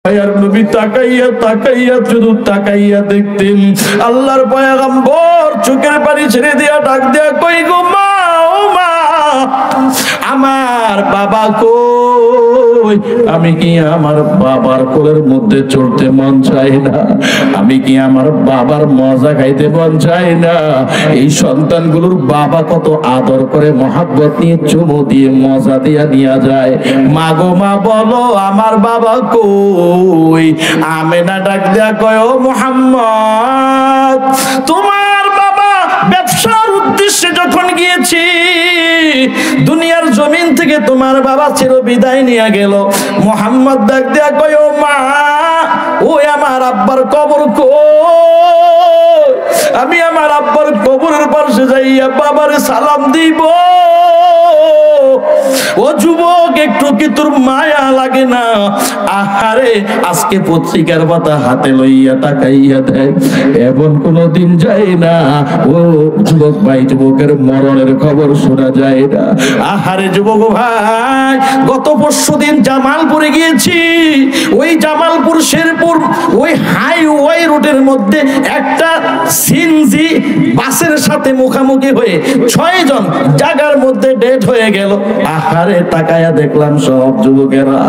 মায়ার নবী তাকাইয়া তাকাইয়া শুধু তাকাইয়া দেখতেন। আল্লাহর পয়গম্বর চোখের পানি ছেড়ে দিয়া ডাক দিয়া কই গো মা, ও মা, আমার বাবা কই? আমি কি আমার বাবার কোলের মধ্যে চড়তে মন চাই না? আমি কি আমার বাবার মজা খাইতে মন চাই না? এই সন্তানগুলোর বাবা কত আদর করে মহাব্বত নিয়ে চুমু দিয়ে মজা দিয়া নিয়ে যায়। মা গো মা, বলো আমার বাবা কই? আমেনা ডাক দেয়া কয়, ও মুহাম্মদ, তোমার বাবা ব্যবসার উদ্দেশ্যে যখন গিয়েছি, দুনিয়ার জমিন থেকে তোমার বাবা চির বিদায় নিয়ে গেল। মুহাম্মদ ডাক দেয়া কয়, ও মা, ওই আমার আব্বার কবর কই? আমি আমার আব্বার কবরের পাশে যাইয়া বাবারে সালাম দিব। ও যুবক, একটু কি তোর মায়া লাগে না? আহারে, আজকে পত্রিকার পাতা হাতে লইয়া তাকাইয়া দেয়, এমন কোনদিন যায় না ও যুবক ভাই, যুবকের মরণের খবর শোনা যায় না। আহারে যুবক ভাই, গত পরশুদিন জামালপুরে গিয়েছি। ওই জামালপুর শেরপুর ওই হাইওয়ে রোডের মধ্যে একটা সিএনজি বাসের সাথে মুখামুখি হয়ে 6 জন জায়গার মধ্যে ডেথ হয়ে গেল। আহারে, তাকায়া দেখলাম সব যুবকেরা।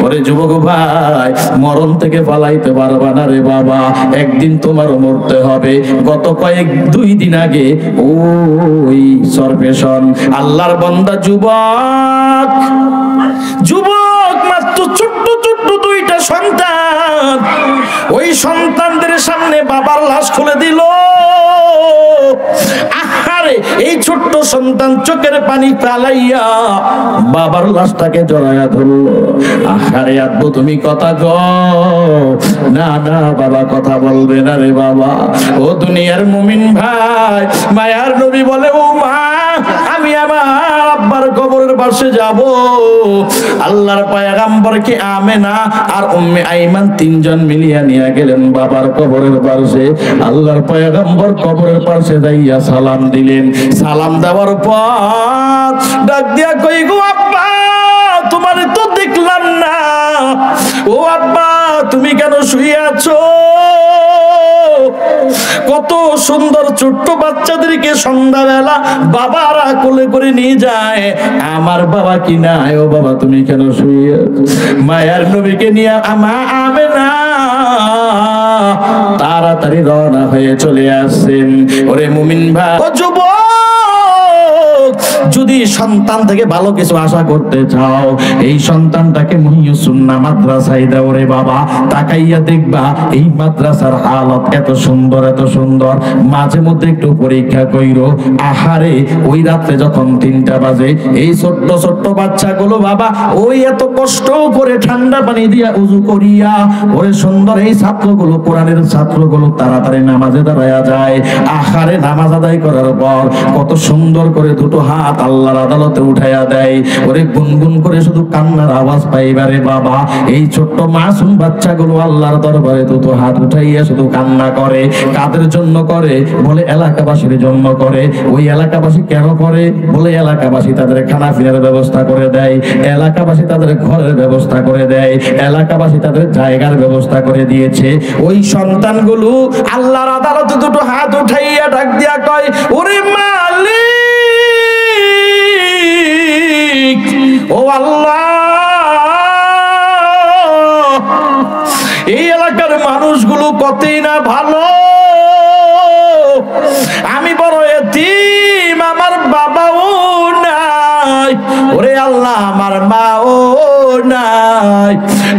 ওরে যুবক ভাই, মরণ থেকে পালাইতে পারবা না রে বাবা, একদিন তোমারও মরতে হবে। গত 2 দিন আগে ওই সরপেশন আল্লাহর বান্দা যুবক মাত্র ছোট্ট ছোট্ট 2টা সন্তান, ওই সন্তানদের সামনে বাবার লাশ খুলে দিল। আহারে, এই ছোট্ট সন্তান চোখের পানি ফেলাইয়া বাবার লাশটাকে জড়াইয়া ধরলো। আহারে আব্বু, তুমি কথা গো? না না বাবা, কথা বলবে না রে বাবা। ও দুনিয়ার মুমিন ভাই, মায়ার নবী বলে, ও মা, আমি আমার আব্বার কবরের পাশে যাব। আল্লাহর পয়গম্বরকে আমেনা আর উম্মে আইমান 3 জন মিলিয়া নিয়ে গেলেন বাবার কবরের পাশে। আল্লাহর পয়গম্বর কবরের পাশে যাইয়া সালাম দিলেন। সালাম দেওয়ার পর ডাক দিয়া কই, গো আব্বা, তোমারে তো দেখলাম না। ও আব্বা, তুমি কেন শুয়ে আছো? কত সুন্দর ছোট্ট বাচ্চাদেরকে সন্ধ্যাবেলা বাবারা কোলে করে নিয়ে যায়, আমার বাবা কি নাই? ও বাবা, তুমি কেন শুয়ে আছো? মায়ার নবীকে নিয়ে আমা আমেনা তাড়াতাড়ি রওনা হয়ে চলে আসছেন। ওরে মুমিন ভাই, ও যুবক, যদি সন্তান থেকে ভালো কিছু আশা করতে চাও, এই সন্তানটাকে মুহিউস সুন্নাহ মাদ্রাসায় দাও রে বাবা। তাকাইয়া দেখবা এই মাদ্রাসার হালত এত সুন্দর, এত সুন্দর। মাঝে মধ্যে একটু পরীক্ষা কইরো। আহারে, ওই রাতে যখন 3টা বাজে, এই ছোট্ট ছোট্ট বাচ্চাগুলো বাবা ওই এত কষ্ট করে ঠান্ডা পানি দিয়া উযু করিয়া, ওরে সুন্দর এই ছাত্রগুলো, কোরআনের ছাত্রগুলো তাড়াতাড়ি নামাজে দাঁড়ায়া যায়। আহারে, নামাজ আদায় করার পর কত সুন্দর করে 2টো হাত আল্লাহর আদালতে উঠাইয়া দেয়। ওরে গুনগুন করে শুধু কান্নার আওয়াজ পাইবারে বাবা। এই ছোট্ট মাসুম বাচ্চাগুলো আল্লাহর দরবারে 2টো হাত উঠাইয়া শুধু কান্না করে। কাদের জন্য করে? বলে এলাকাবাসীর জন্য করে। ওই এলাকাবাসী কেন করে? বলে এলাকাবাসী তাদের খানা পিনার ব্যবস্থা করে দেয়, এলাকাবাসী তাদের ঘরের ব্যবস্থা করে দেয়, এলাকাবাসী তাদের জায়গার ব্যবস্থা করে দিয়েছে। ওই সন্তানগুলো আল্লাহর আদালতে 2টো হাত উঠাইয়া ডাক দিয়া কয়, ওরে মালিক, ও আল্লাহ, এই এলাকার মানুষগুলো কতই না ভালো। আমি বড় এতিম, আমার বাবাও নাই। ওরে আল্লাহ, আমার মাও নাই,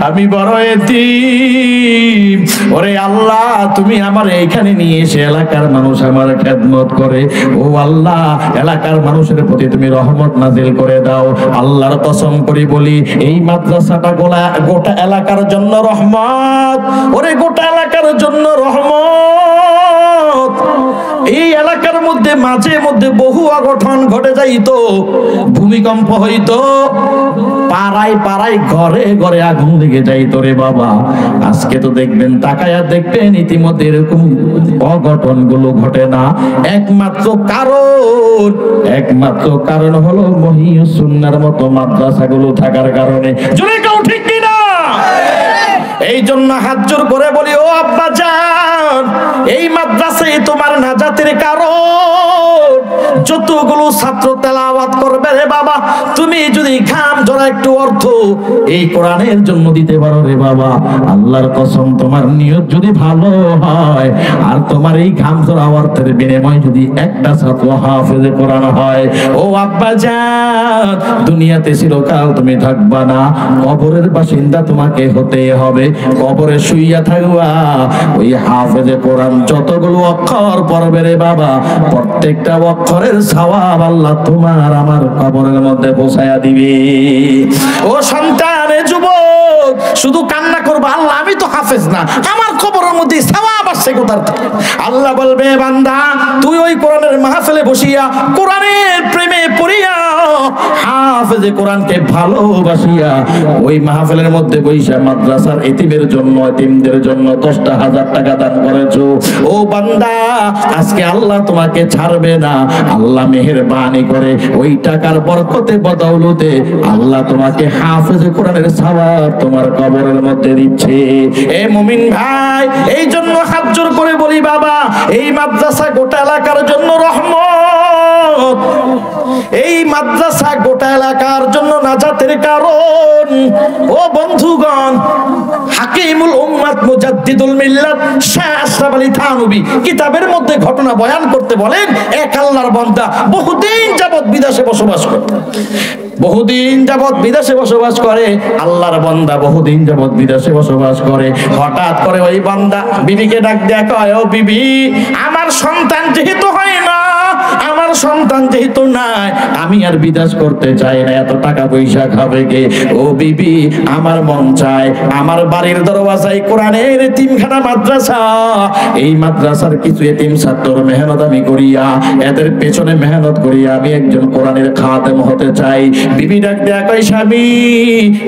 আমি বড় এতিম। ওরে আল্লাহ, তুমি আমার এইখানে নিয়ে এসে এলাকার মানুষ আমার খেদমত করে। ও আল্লাহ, এলাকার মানুষের প্রতি তুমি রহমত নাজিল করে দাও। আল্লাহর কসম করে বলি, এই মাদ্রাসাটা গোটা এলাকার জন্য রহমত। ওরে গোটা এলাকার জন্য রহমত। এই এলাকার মধ্যে মাঝে মধ্যে বহু অঘটন ঘটে যাইতো, ভূমিকম্প হইতো, পাড়ায় পাড়ায় ঘরে ঘরে আগুন লেগে যাইতো রে বাবা। আজকে তো দেখবেন, তাকায়া দেখবেন, ইতিমধ্যে এরকম অঘটন গুলো ঘটে না। একমাত্র কারণ হলো মুহিউস সুন্নাহর মতো মাদ্রাসাগুলো থাকার কারণে। জোরে কাও ঠিক কিনা? এই জন্য হাত জোর করে বলি, ও আব্বা জান, এই মাদ্রাসায় তোমার নাজাতের কারণ। যতগুলো ছাত্র তেলাওয়াত করবে রে বাবা, তুমি যদি ঘাম ঝরা একটু অর্থ এই কোরআনের জন্য দিতে পারো রে বাবা, আল্লাহর কসম তোমার নিয়ত যদি ভালো হয় আর তোমার এই ঘাম ঝরা অর্থের বিনিময়ে যদি একটা ছাত্র হাফেজে কোরআন হয়, ও আব্বা জান, দুনিয়াতে চিরকাল তুমি থাকবা না, কবরের বাসিন্দা তোমাকে হতে হবে। কবরে শুইয়া থাকবা, ওই হাফেজে কোরআন যতগুলো অক্ষর পড়বে রে বাবা, প্রত্যেকটা অক্ষরের সওয়াব আল্লাহ তোমার আমার কবরের মধ্যে পৌঁছায়া দিবে। ও সন্তান, যুবক, শুধু কান্না করবা, আল্লাহ আমি তো হাফেজ না, আমার কবরের মধ্যে সওয়াব আসছে কোথার থেকে? আল্লাহ বলবে, বান্দা তুই ওই কোরআনের মাহফিলে বসিয়া কোরআনের প্রেমে পড়িয়া হাফেজে কোরআনকে ভালোবাসিয়া ওই মাহফিলের মধ্যে বইসা মাদ্রাসার এতিমের জন্য, এতিমদের জন্য 10,000 টাকা দান করেছো। ও বান্দা, আজকে আল্লাহ তোমাকে ছাড়বে না। আল্লাহ মেহেরবানি করে ওই টাকার বরকতে বদৌলতে আল্লাহ তোমাকে হাফেজে কোরআনের সওয়াব তোমার কবরের মধ্যে দিচ্ছে। এ মুমিন ভাই, এই জন্য হাত জোর করে বলি বাবা, এই মাদ্রাসা গোটা এলাকার জন্য রহমত, এই মাদ্রাসা গোটা এলাকার জন্য নাজাতের কারণ। ও বন্ধুগণ, হাকিমুল উম্মাত মুজাদ্দিদুল মিল্লাত শাহ আশরাফ আলী থানভী কিতাবের মধ্যে ঘটনা বয়ান করতে বলেন, এক আল্লাহর বান্দা বহুদিন যাবত বিদেশে বসবাস করে, বহুদিন যাবত বিদেশে বসবাস করে, আল্লাহর বান্দা বহুদিন যাবত বিদেশে বসবাস করে। হঠাৎ করে ওই বান্দা বিবিকে ডাক দেয়া কয়, ও বিবি, আমার সন্তান যেহেতু হয় না, আমার সন্তান যেহেতু নাই, আমি আর বিদেশ করতে চাই না, এত টাকা পয়সা খাবে কে? ও বিবি, আমার মন চায় আমার বাড়ির দরওয়াজায় কোরআনের এতিমখানা মাদ্রাসা, এই মাদ্রাসার কিছু এতিম ছাত্রর মেহনত আমি করিয়া, এদের পেছনে মেহনত করিয়া আমি একজন কোরআনের খাদেম হতে চাই। বিবি ডাক দেয়া কয়, স্বামী,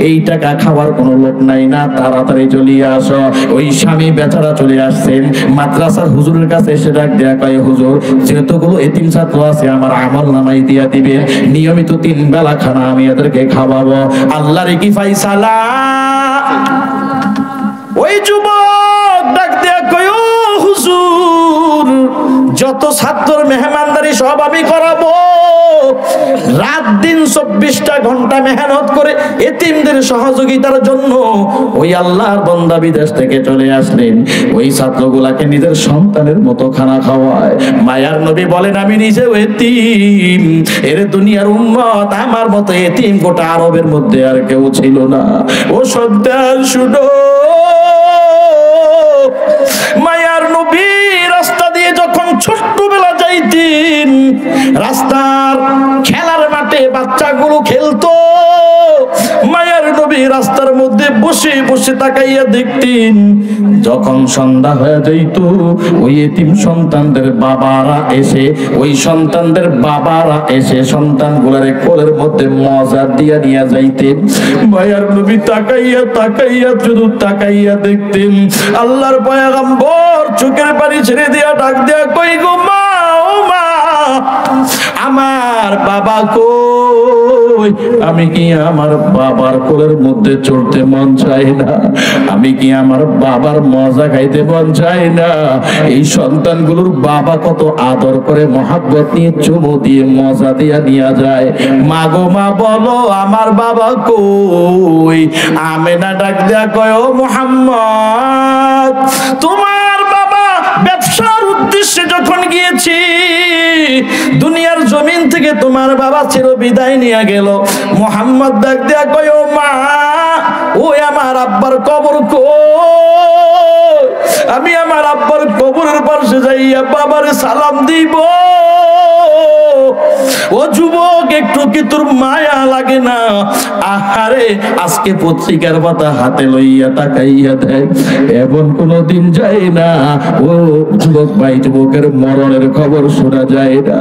এই টাকা খাওয়ার কোনো লোক নাই না, তাড়াতাড়ি চলিয়ে আসো। ওই স্বামী বেচারা চলে আসছেন মাদ্রাসার হুজুরের কাছে, এসে ডাক দেয়া কয়, হুজুর, যেহেতুগুলো এতিম ছাত্র আছে আমার আমল নামাই দিয়া দিবে, নিয়মিত 3 বেলা খানা আমি এদেরকে খাওয়াবো, আল্লাহর কি ফায়সালা। ওই যুবক ডাক দেয়া কয়, ও হুজুর, যত ছাত্রর মেহমানদারি সব আমি করাবো, রাত দিন 24টা ঘন্টা মেহনত করে এতিমদের সহযোগিতার জন্য ওই আল্লাহর বান্দা বিদেশ থেকে চলে আসলেন, ওই ছাত্রগুলাকে নিজের সন্তানের মতো খানা খাওয়ায়। মায়ার নবী বলেন, আমি নিজেও এতিম, এর দুনিয়ার উম্মত আমার মতো এতিম গোটা আরবের মধ্যে আর কেউ ছিল না। ও সন্তান শুনো, মায়ার নবী রাস্তা দিয়ে যখন ছোট্টবেলা যাইতেন, রাস্তার খেলার মাঠে বাচ্চাগুলো খেলতো, মায়ার নবী রাস্তার মধ্যে বসে বসে তাকাইয়া দেখতেন, যখন সন্ধ্যা হয়ে যাইত ওই এতিম সন্তানদের বাবারা এসে, ওই সন্তানদের বাবারা এসে সন্তানগুলোর কোলের মধ্যে মজা দিয়া নিয়ে যাইতেন। মায়ার নবী তাকাইয়া তাকাইয়া শুধু তাকাইয়া দেখতেন। আল্লাহর পয়গম্বর চোখের পানি ছেড়ে দিয়া ডাক দেয়া কই, গো মা, ও মা, আমার বাবা কই? আমি কি আমার বাবার কোলের মধ্যে চড়তে মন চাই না? আমি কি আমার বাবার মজা খাইতে মন চাই না? এই সন্তানগুলোর বাবা কত আদর করে মহাব্বত নিয়ে চুমু দিয়ে মজা দিয়া নিয়ে যায়। মা গো মা, বলো আমার বাবা কই? আমেনা ডাক দেয়া কয়, ও মুহাম্মদ, তোমার বাবা ব্যবসার উদ্দেশ্যে যখন গিয়েছি, দুনিয়ার জমিন থেকে তোমার বাবা চির বিদায় নিয়ে গেল। মুহাম্মদ ডাক দেয়া কয়, ও মা, ওই আমার আব্বার কবর কই? আমি আমার আব্বার কবরের পাশে যাইয়া বাবার সালাম দিব। ও যুবক, একটু কি তোর মায়া লাগে না? আহারে, আজকে পত্রিকার পাতা হাতে লইয়া তাকাইয়া দেয়, এমন কোনদিন যায় না ও যুবক ভাই, যুবকের মরণের খবর শোনা যায় না।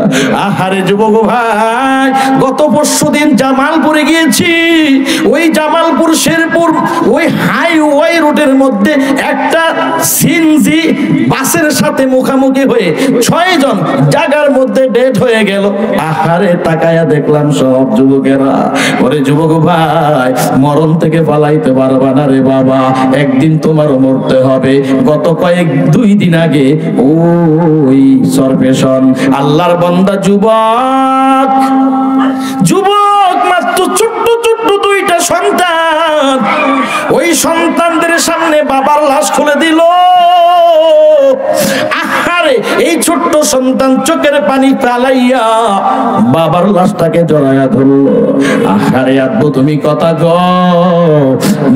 আহারে যুবক ভাই, গত পরশুদিন জামালপুরে গিয়েছি। ওই জামালপুর শেরপুর ওই হাইওয়ে রোডের মধ্যে একটা সিএনজি বাসের সাথে মুখামুখি হয়ে 6 জন জায়গার মধ্যে ডেট হয়ে গেল। আহারে তাকায়া দেখলাম সব যুবকেরা। ওরে যুবক ভাই, মরণ থেকে পালাইতে পারবা না রে বাবা, একদিন তোমারও মরতে হবে। গত 2 দিন আগে ওই সরপেশন আল্লাহর বান্দা যুবক মাত্র ছোট্ট ছোট্ট 2টা সন্তান, ওই সন্তানদের সামনে বাবার লাশ খুলে দিল। আহারে এই ছোট্ট সন্তান চোখের পানি ফালাইয়া বাবার লাশটাকে জড়াইয়া ধরলো। আহারে আব্বু তুমি কথা গো।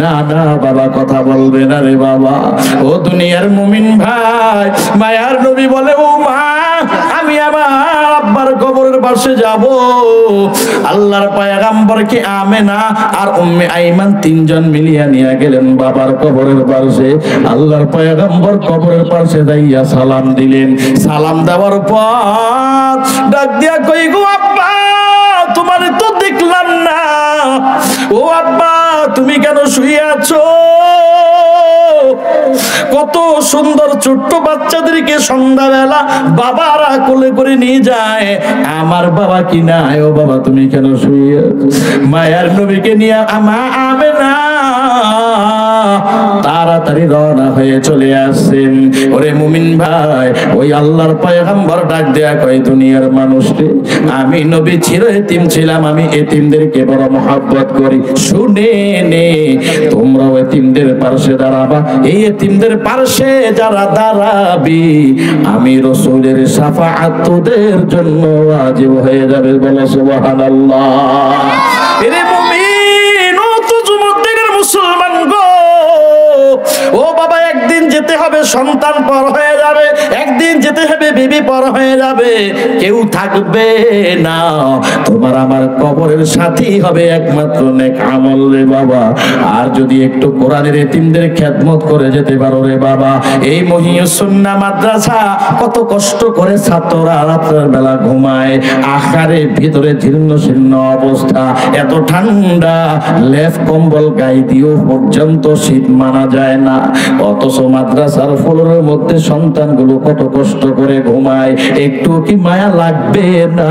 না না বাবা কথা বলবে না রে বাবা। ও দুনিয়ার মুমিন ভাই, মায়ার নবী বলে ও মা, আমি আমার আব্বার কবরের পাশে যাব। আল্লাহর পয়গম্বরকে আমেনা আর উম্মে আইমান 3 জন মিলিয়া নিয়ে গেলেন বাবার কবরের পাশে। আল্লাহর পয়গম্বর কবরের পাশে যাইয়া সালাম দিলেন। সালাম দেওয়ার পর ডাক দিয়া কই গো আব্বা, তোমার তো দেখলাম না। ও আব্বা তুমি কেন শুয়ে আছো? কত সুন্দর ছোট্ট বাচ্চাদেরকে সন্ধ্যাবেলা বাবারা কোলে করে নিয়ে যায়, আমার বাবা কি নাই? ও বাবা তুমি কেন শুয়ে আছো? মায়ার নবীকে নিয়ে আমা আমেনা তাড়াতাড়ি রওনা হয়ে চলে আসছেন। ওরে মুমিন ভাই, ওই আল্লাহর পয়গম্বর ডাক দেয়া কয় দুনিয়ার মানুষকে, আমি নবী চির এতিম ছিলাম, আমি এতিমদেরকে বড় মহব্বত করি। শুনে নে তোমরাও এতিমদের পাশে দাঁড়াবা। এই এতিমদের পাশে যারা দাঁড়াবি, আমি রাসূলের শাফাআত তোদের জন্য ওয়াজিব হয়ে যাবে। বলো সুবহানাল্লাহ। এরে মুমিন, ও তো যুবকদের মুসলমান গো, ও বাবা একদিন যেতে হবে, সন্তান পর হয়ে যাবে, একদিন যেতে হবে, বিবি পর হয়ে যাবে, কেউ থাকবে না। তোমার আমার কবরের সাথী হবে একমাত্র নেক আমল রে বাবা। আর যদি একটু কোরআনের এতিমদের খেদমত করে যেতে পারো রে বাবা। এই মহিউস সুন্নাহ মাদ্রাসা কত কষ্ট করে ছাত্ররা রাতের বেলা ঘুমায়, আখারে ভিতরে জীর্ণ শীর্ণ অবস্থা, এত ঠান্ডা, লেপ কম্বল গায়ে দিয়েও পর্যন্ত শীত মানা যায় না। অথচ মাদ্রাসার ফ্লোরের মধ্যে সন্তানগুলো কত কষ্ট করে ঘুমায়, একটু কি মায়া লাগবে না?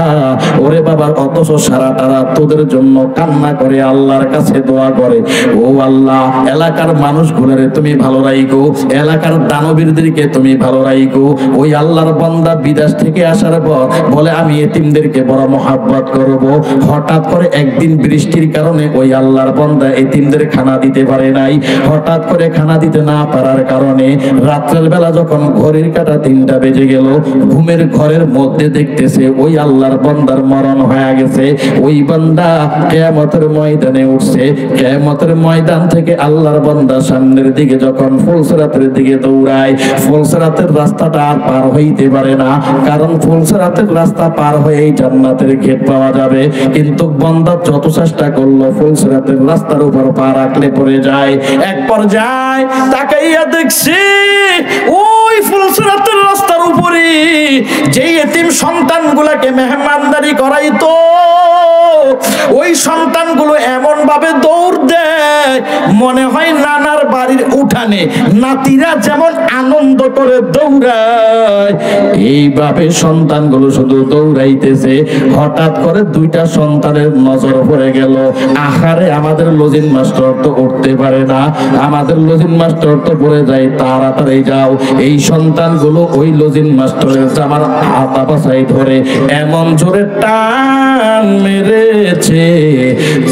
ওরে বাবা, অথচ সারাটা রাত তোদের জন্য কান্না করে আল্লাহর কাছে দোয়া করে, ও আল্লাহ এলাকার মানুষগুলোরে তুমি ভালো রাখো, এলাকার দানবীরদেরকে তুমি ভালো রাখো। ওই আল্লাহর বান্দা বিদেশ থেকে আসার পর বলে আমি এতিমদেরকে বড় মহব্বত করব। হঠাৎ করে একদিন বৃষ্টির কারণে ওই আল্লাহর বান্দা এতিমদের খানা দিতে পারে নাই। হঠাৎ করে খানা দিতে না পারার কারণে রাত্রের বেলা যখন ঘড়ির কাঁটা 3টা বেজে গেল, ঘুমের ঘরের মধ্যে দেখতেছে ওই আল্লাহর বান্দার মরণ হয়ে গেছে। ওই বান্দা কিয়ামতের ময়দানে উঠছে। কিয়ামতের ময়দান থেকে আল্লাহর বান্দা সামনের দিকে যখন ফুলসিরাতের দিকে দৌড়ায়, ফুলসিরাতের রাস্তাটা আর পার হইতে পারে না, কারণ ফুলসিরাতের রাস্তা পার হয়েই জান্নাতের গেট পাওয়া যাবে। কিন্তু বান্দা যত চেষ্টা করলো ফুলসিরাতের রাস্তার উপর পা রাখলে পড়ে যায়। এক পর্যায়ে তাকাইয়া দেখছি ওই ফুলসিরাতের রাস্তার উপরে যেই এতিম সন্তানগুলোকে মেহমানদারি করাইতো, ওই সন্তানগুলো এমন ভাবে দৌড় দেয় মনে হয় নানার বাড়ির উঠানে নাতিরা যেমন আনন্দ করে দৌড়ায়, এইভাবে সন্তানগুলো শুধু দৌড়াইতেছে। হঠাৎ করে 2টা সন্তানের নজর পড়ে গেল। আহারে আমাদের লজিন মাস্টার তো উঠতে পারে না, আমাদের লজিন মাস্টার তো পড়ে যায়, তাড়াতাড়ি যাও। এই সন্তানগুলো ওই লজিন মাস্টারের জামার হাতা পাছাই ধরে এমন জোরে টান মেরেছে,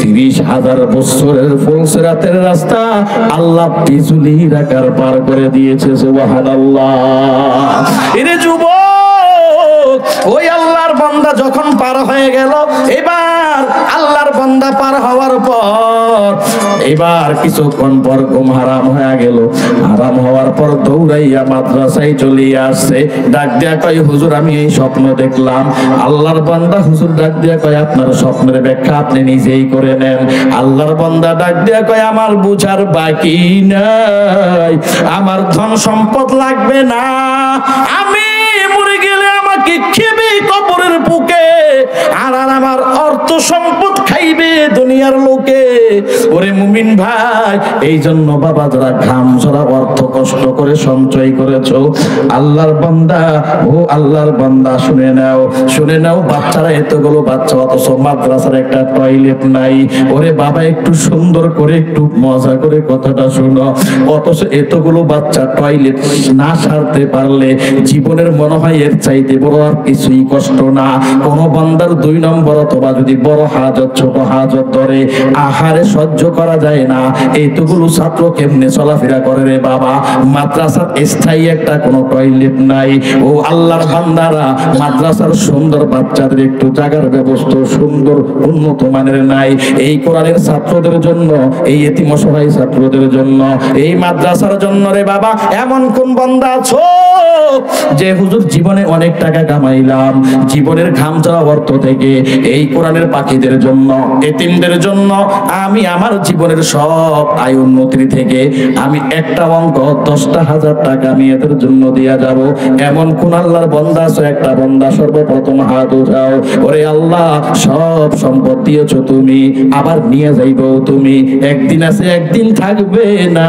30,000 বছরের ফুলসিরাতের রাস্তা আল্লাহ পিছুলি রাখার পার করে দিয়েছে। সুবহানাল্লাহ। এরে যুবক, ওই আল্লাহর বান্দা যখন পার হয়ে গেল, এবার আল্লাহর বান্দা পার হওয়ার পর এবার কিছুক্ষণ পর ঘুম হারাম হয়ে গেল। হারাম হওয়ার পর দৌড়াইয়া মাদ্রাসায় চলে আসছে। ডাক দিয়া কয় হুজুর আমি এই স্বপ্ন দেখলাম। আল্লাহর বান্দা হুজুর ডাক দিয়া কয় আপনার স্বপ্নের ব্যাখ্যা আপনি নিজেই করে নেন। আল্লাহর বান্দা ডাক দিয়া কয় আমার বুঝার বাকি নাই, আমার ধন সম্পদ লাগবে না, আমি মরে গেলে আমাকে খেবে কবরের বুকে, আর আমার অর্থ সম্পদ খাইবে দুনিয়ার লোকে। ওরে মুমিন ভাই, এই জন্য বাবা যারা ঘাম ঝরা অর্থ কষ্ট করে সঞ্চয় করেছো। আল্লাহর বান্দা, ও আল্লাহর বান্দা, শুনে নাও বাচ্চারা, এতগুলো বাচ্চা অথচ মাদ্রাসার একটা টয়লেট নাই। ওরে বাবা, একটু সুন্দর করে, একটু মজা করে কথাটা শোনো। অথচ এতগুলো বাচ্চা টয়লেট না সারতে পারলে জীবনের মনে হয় এর চাইতে বড় আর কিছুই কষ্ট না। কোন বান্দার 2 নম্বর অথবা যদি বড় হাজত, ছোট হাজত ধরে, আহারে সহ্য করা যায় না। এতগুলো ছাত্র কেমনে চলাফেরা করে রে বাবা? মাদ্রাসার স্থায়ী একটা কোনো টয়লেট নাই। ও আল্লাহর বান্দারা, মাদ্রাসার সুন্দর বাচ্চাদের একটু জায়গার ব্যবস্থা সুন্দর উন্নত মানের নাই। এই কোরআনের ছাত্রদের জন্য, এই এতিম অসহায় ছাত্রদের জন্য, এই মাদ্রাসার জন্য রে বাবা, এমন কোন বান্দা আছো যে হুজুর জীবনে অনেক টাকা কামাইলাম, জীবনের ঘাম ঝরা অর্থ থেকে এই কোরআনের পাখিদের জন্য, এতিমদের জন্য আমি আমার জীবনের সব আয় উন্নতির থেকে আমি একটা অঙ্ক 10,000 টাকা আমি এদের জন্য দিয়া যাব, এমন কোন আল্লাহর বান্দা আছে? একটা বান্দা সর্বপ্রথম হাত উঠাও। ওরে আল্লাহ, সব সম্পদ দিয়েছো তুমি, আবার নিয়ে যাইবো তুমি। একদিন আছে, একদিন থাকবে না।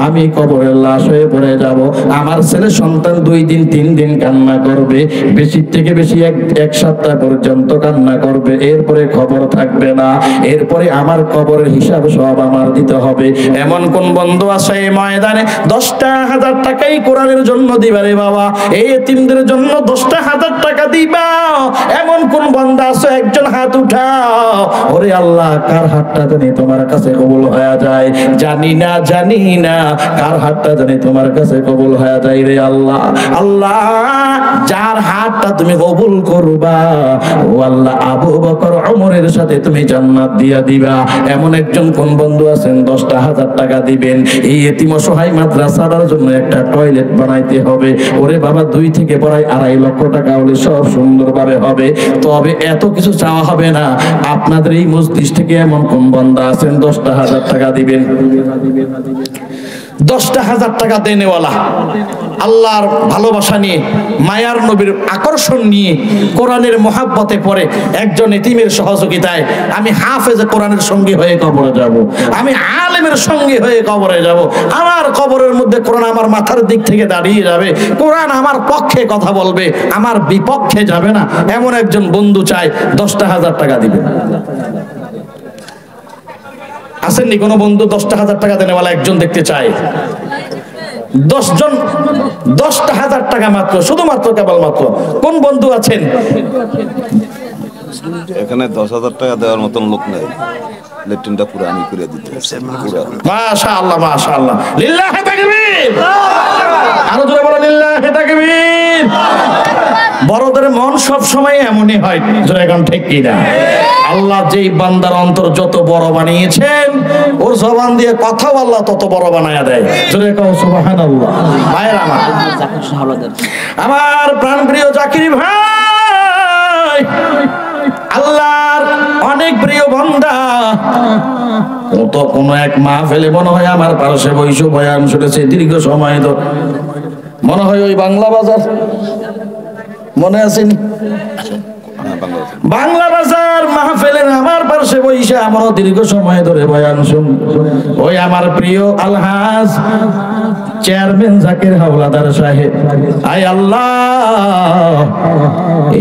আমি কবরের লাশ হয়ে পড়ে যাব। আমার ছেলে সন্তান 2 দিন 3 দিন কান্না করবে, বেশি থেকে বেশি এক সপ্তাহ পর্যন্ত কান্না করবে। এরপরে খবর থাকবে না। এরপরে আমার কবরের হিসাব সব আমার দিতে হবে। এমন কোন বন্ধু আছে এই ময়দানে 10,000 টাকাই কোরআনের জন্য দিবা রে বাবা? এই এতিমদের জন্য 10,000 টাকা দিবা? এমন কোন বান্দা আছে? একজন হাত উঠাও। ওরে আল্লাহ, কার হাতটা জানি তোমার কাছে কবুল হয়ে যায়? জানি না কার হাতটা জানি তোমার কাছে কবুল হয়ে যায় রে আল্লাহ। আল্লাহ, যার হাতটা তুমি কবুল করবা, ও আল্লাহ, আবু বকর ওমরের সাথে তুমি জান্নাত দিয়া দিবা। এমন একজন কোন বন্ধু আছেন 10,000 টাকা দিবেন? এই এতিম অসহায় মাদ্রাসার জন্য একটা টয়লেট বানাইতে হবে। ওরে বাবা, 2 থেকে 2.5 লক্ষ টাকা হলে সব সুন্দরভাবে হবে। তবে এত কিছু চাওয়া হবে না। আপনাদের এই মসজিদ থেকে এমন কোন বান্দা আছেন 10,000 টাকা দিবেন? 10,000 টাকা দেনেওয়ালা, আল্লাহর ভালোবাসা নিয়ে, মায়ার নবীর আকর্ষণ নিয়ে, কোরআনের মহাব্বতে পড়ে একজন এতিমের সহযোগিতায় আমি হাফেজে কোরআনের সঙ্গী হয়ে কবরে যাব, আমি আলেমের সঙ্গী হয়ে কবরে যাব। আমার কবরের মধ্যে কোরআন আমার মাথার দিক থেকে দাঁড়িয়ে যাবে, কোরআন আমার পক্ষে কথা বলবে, আমার বিপক্ষে যাবে না। এমন একজন বন্ধু চাই, 10,000 টাকা দিবে। আসেননি কোন বন্ধু 10,000 টাকা দেনেওয়ালা একজন দেখতে চায়? 10 জন, 10,000 টাকা মাত্র, শুধুমাত্র কেবলমাত্র। কোন বন্ধু আছেন? এখানে 10,000 টাকা দেওয়ার মতন লোক নাই। লেট্রিনটা পুরো আমি করে দিতে। মাশাআল্লাহ, মাশাআল্লাহ, লিল্লাহি তাকবীর। আরো জোরে বলো লিল্লাহি তাকবীর। বড়দের মন সব সময় এমনই হয়, জোরে এখন ঠিক কি না? আল্লাহ যেই বান্দার অন্তর যত বড় বানিয়েছেন, ওর জবান দিয়ে কথাও আল্লাহ তত বড় বানায়া দেয়। জোরে কও সুবহানাল্লাহ। ভাইরা আমার প্রাণপ্রিয় জাকির ভাই, আল্লাহর অনেক প্রিয় বান্দা, ও তো কোনো এক মাহফিলে মনে হয় আমার পাশে বইসো বয়ান শুনেছে দীর্ঘ সময় ধরে, মনে হয় ওই বাংলা বাজার, মনে আছেন? বাংলা বাজার মাহফিলের আমার পাশে বইসা আমারও দীর্ঘ সময় ধরে বয়ান শুন ওই আমার প্রিয় আলহাজ চেয়ারম্যান জাকির হাওলাদার সাহেব। আয় আল্লাহ,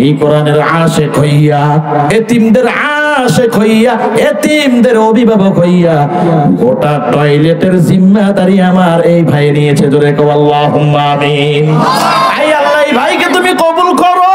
এই কোরআনের আশিক হইয়া, এতিমদের আশিক হইয়া, এতিমদের অভিভাবক হইয়া গোটা টয়লেটের জিম্মাদারি আমার এই ভাই নিয়েছে। জোরে কও আল্লাহুম্মা আমিন। আয় আল্লাহ, এই ভাইকে তুমি কবুল করো।